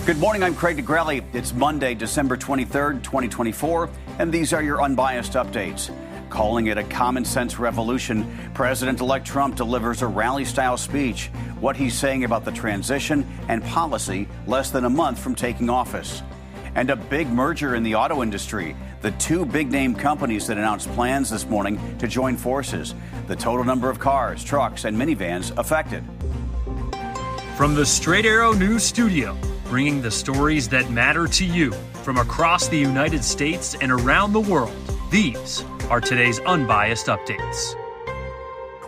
Good morning, I'm Craig DeGrelli. It's Monday, December 23rd, 2024, and these are your Unbiased Updates. Calling it a common-sense revolution, President-elect Trump delivers a rally-style speech. What he's saying about the transition and policy less than a month from taking office. And a big merger in the auto industry. The two big-name companies that announced plans this morning to join forces. The total number of cars, trucks, and minivans affected. From the Straight Arrow News Studio, bringing the stories that matter to you from across the United States and around the world. These are today's Unbiased Updates.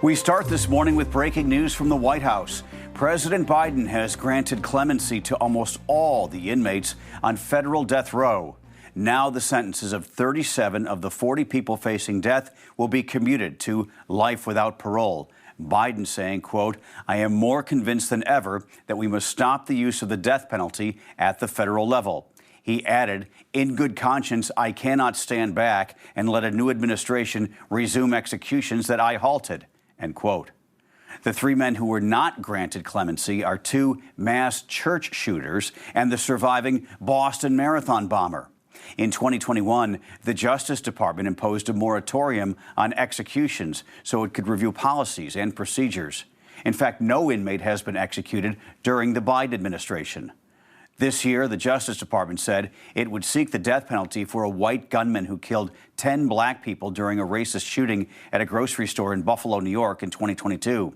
We start this morning with breaking news from the White House. President Biden has granted clemency to almost all the inmates on federal death row. Now the sentences of 37 of the 40 people facing death will be commuted to life without parole. Biden saying, quote, "I am more convinced than ever that we must stop the use of the death penalty at the federal level." He added, "In good conscience, I cannot stand back and let a new administration resume executions that I halted," end quote. The three men who were not granted clemency are two mass church shooters and the surviving Boston Marathon bomber. In 2021, the Justice Department imposed a moratorium on executions so it could review policies and procedures. In fact, no inmate has been executed during the Biden administration. This year, the Justice Department said it would seek the death penalty for a white gunman who killed 10 black people during a racist shooting at a grocery store in Buffalo, New York in 2022.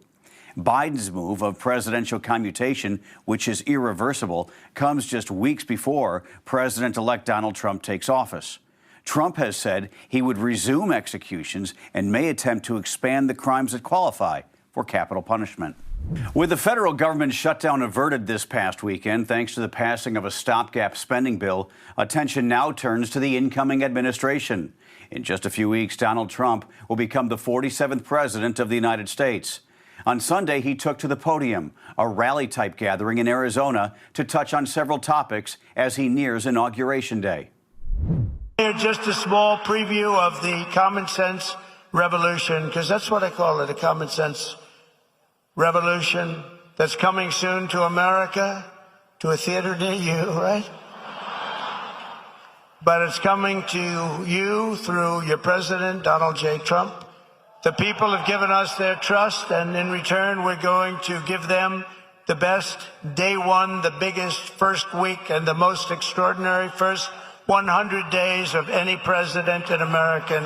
Biden's move of presidential commutation, which is irreversible, comes just weeks before President-elect Donald Trump takes office. Trump has said he would resume executions and may attempt to expand the crimes that qualify for capital punishment. With the federal government shutdown averted this past weekend, thanks to the passing of a stopgap spending bill, attention now turns to the incoming administration. In just a few weeks, Donald Trump will become the 47th president of the United States. On Sunday, he took to the podium, a rally-type gathering in Arizona, to touch on several topics as he nears Inauguration Day. Just a small preview of the common sense revolution, because that's what I call it, a common sense revolution that's coming soon to America, to a theater near you, right? But it's coming to you through your president, Donald J. Trump. The people have given us their trust, and in return, we're going to give them the best day one, the biggest first week, and the most extraordinary first 100 days of any president in American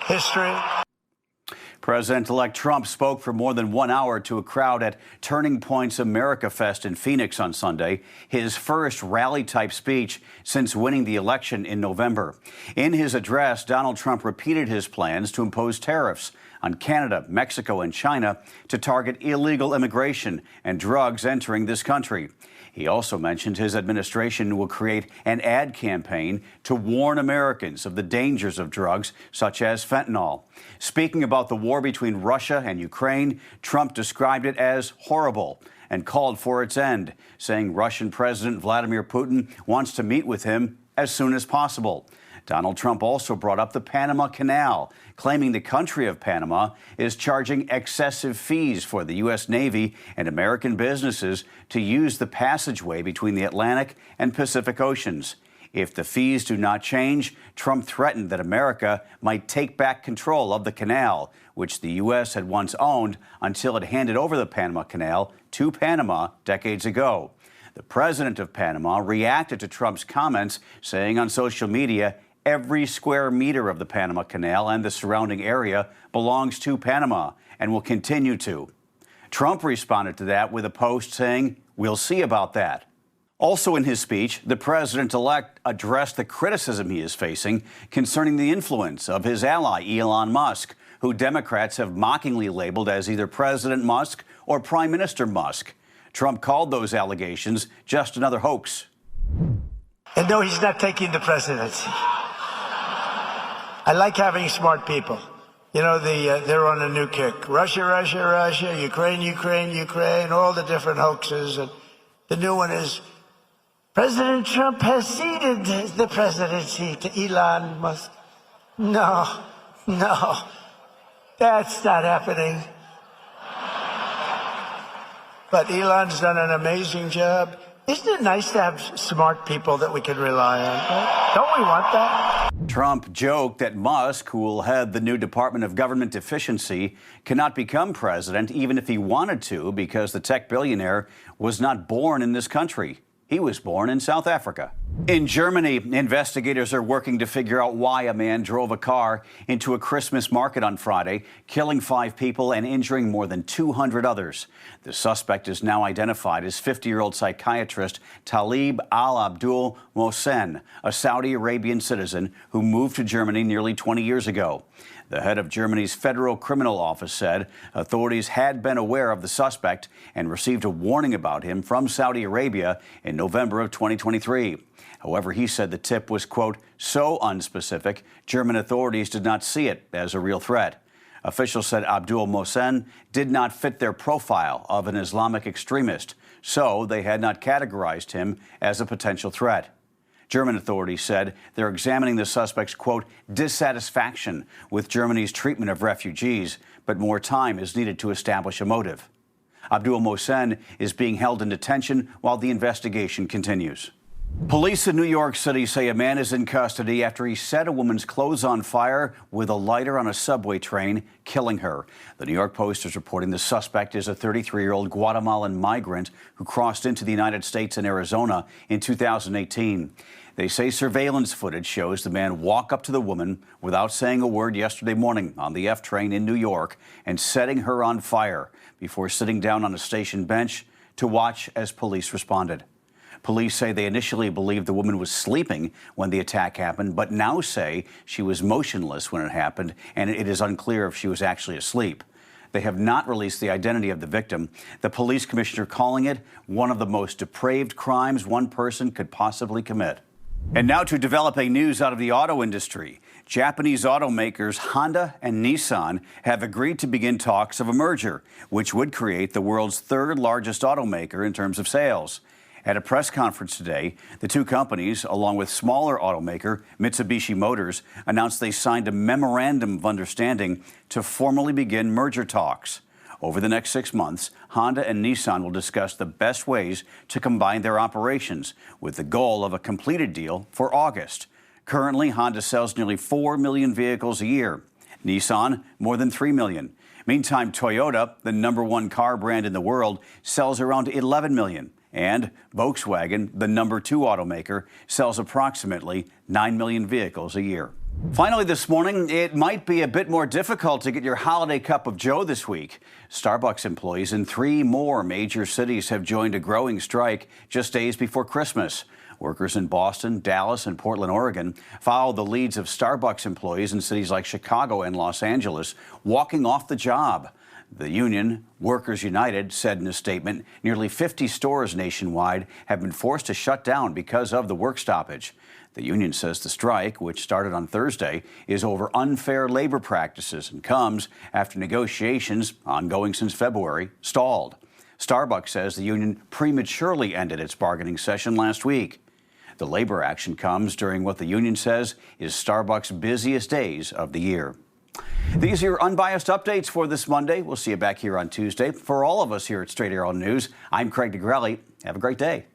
history. President-elect Trump spoke for more than 1 hour to a crowd at Turning Point's America Fest in Phoenix on Sunday, his first rally-type speech since winning the election in November. In his address, Donald Trump repeated his plans to impose tariffs on Canada, Mexico, and China to target illegal immigration and drugs entering this country. He also mentioned his administration will create an ad campaign to warn Americans of the dangers of drugs such as fentanyl. Speaking about the war between Russia and Ukraine, Trump described it as horrible and called for its end, saying Russian President Vladimir Putin wants to meet with him as soon as possible. Donald Trump also brought up the Panama Canal, claiming the country of Panama is charging excessive fees for the U.S. Navy and American businesses to use the passageway between the Atlantic and Pacific Oceans. If the fees do not change, Trump threatened that America might take back control of the canal, which the U.S. had once owned until it handed over the Panama Canal to Panama decades ago. The president of Panama reacted to Trump's comments, saying on social media, "Every square meter of the Panama Canal and the surrounding area belongs to Panama and will continue to." Trump responded to that with a post saying, "We'll see about that." Also in his speech, the president-elect addressed the criticism he is facing concerning the influence of his ally, Elon Musk, who Democrats have mockingly labeled as either President Musk or Prime Minister Musk. Trump called those allegations just another hoax. And no, he's not taking the presidency. I like having smart people. You know, they're on a new kick. Russia, Russia, Russia, Ukraine, Ukraine, Ukraine, all the different hoaxes. And the new one is President Trump has ceded the presidency to Elon Musk. No, that's not happening. But Elon's done an amazing job. Isn't it nice to have smart people that we can rely on? Right? Don't we want that? Trump joked that Musk, who will head the new Department of Government Efficiency, cannot become president even if he wanted to because the tech billionaire was not born in this country. He was born in South Africa. In Germany, investigators are working to figure out why a man drove a car into a Christmas market on Friday, killing 5 people and injuring more than 200 others. The suspect is now identified as 50-year-old psychiatrist Talib al-Abdul Mohsen, a Saudi Arabian citizen who moved to Germany nearly 20 years ago. The head of Germany's Federal Criminal Office said authorities had been aware of the suspect and received a warning about him from Saudi Arabia in November of 2023. However, he said the tip was, quote, so unspecific, German authorities did not see it as a real threat. Officials said Abdul Mohsen did not fit their profile of an Islamic extremist, so they had not categorized him as a potential threat. German authorities said they're examining the suspect's, quote, dissatisfaction with Germany's treatment of refugees, but more time is needed to establish a motive. Abdul Mohsen is being held in detention while the investigation continues. Police in New York City say a man is in custody after he set a woman's clothes on fire with a lighter on a subway train, killing her. The New York Post is reporting the suspect is a 33-year-old Guatemalan migrant who crossed into the United States and Arizona in 2018. They say surveillance footage shows the man walk up to the woman without saying a word yesterday morning on the F train in New York and setting her on fire before sitting down on a station bench to watch as police responded. Police say they initially believed the woman was sleeping when the attack happened, but now say she was motionless when it happened, and it is unclear if she was actually asleep. They have not released the identity of the victim, the police commissioner calling it one of the most depraved crimes one person could possibly commit. And now to developing news out of the auto industry. Japanese automakers Honda and Nissan have agreed to begin talks of a merger, which would create the world's third largest automaker in terms of sales. At a press conference today, the two companies, along with smaller automaker Mitsubishi Motors, announced they signed a memorandum of understanding to formally begin merger talks. Over the next 6 months, Honda and Nissan will discuss the best ways to combine their operations, with the goal of a completed deal for August. Currently, Honda sells nearly 4 million vehicles a year. Nissan, more than 3 million. Meantime, Toyota, the #1 car brand in the world, sells around 11 million. And Volkswagen, the #2 automaker, sells approximately 9 million vehicles a year. Finally this morning, it might be a bit more difficult to get your holiday cup of joe this week. Starbucks employees in 3 more major cities have joined a growing strike just days before Christmas. Workers in Boston, Dallas, and Portland, Oregon follow the leads of Starbucks employees in cities like Chicago and Los Angeles walking off the job. The union, Workers United, said in a statement nearly 50 stores nationwide have been forced to shut down because of the work stoppage. The union says the strike, which started on Thursday, is over unfair labor practices and comes after negotiations, ongoing since February, stalled. Starbucks says the union prematurely ended its bargaining session last week. The labor action comes during what the union says is Starbucks' busiest days of the year. These are your unbiased updates for this Monday. We'll see you back here on Tuesday. For all of us here at Straight Arrow News, I'm Craig DeGrelli. Have a great day.